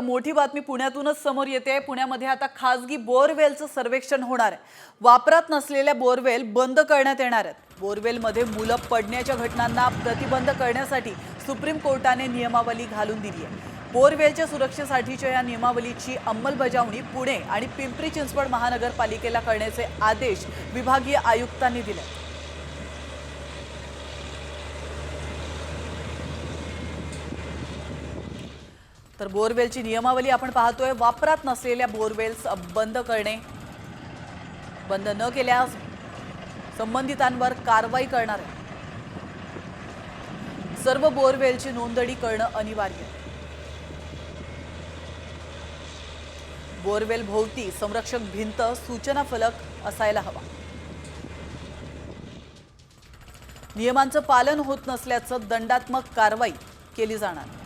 मोठी बातमी पुण्यातूनच समोर येते। पुण्यामध्ये आता खासगी बोरवेलचं सर्वेक्षण होणार आहे। वापरात नसलेल्या बोरवेल बंद करण्यात येणार आहेत। बोरवेलमध्ये मुलं पडण्याच्या घटनांना प्रतिबंध करण्यासाठी सुप्रीम कोर्टाने नियमावली घालून दिली आहे। बोरवेलच्या सुरक्षेसाठीच्या या नियमावलीची अंमलबजावणी पुणे आणि पिंपरी चिंचवड महानगरपालिकेला करण्याचे आदेश विभागीय आयुक्तांनी दिले। तर बोरवेलची नियमावली आपण पाहतोय। वापरात नसलेल्या बोरवेल्स बंद करणे, बंद न केल्यास संबंधितांवर कारवाई करणार आहे। सर्व बोरवेलची नोंदणी करणे अनिवार्य आहे। बोरवेल भोवती संरक्षक भिंत, सूचना फलक असायला हवा। नियमांचं पालन होत नसल्याचं दंडात्मक कारवाई केली जाणार।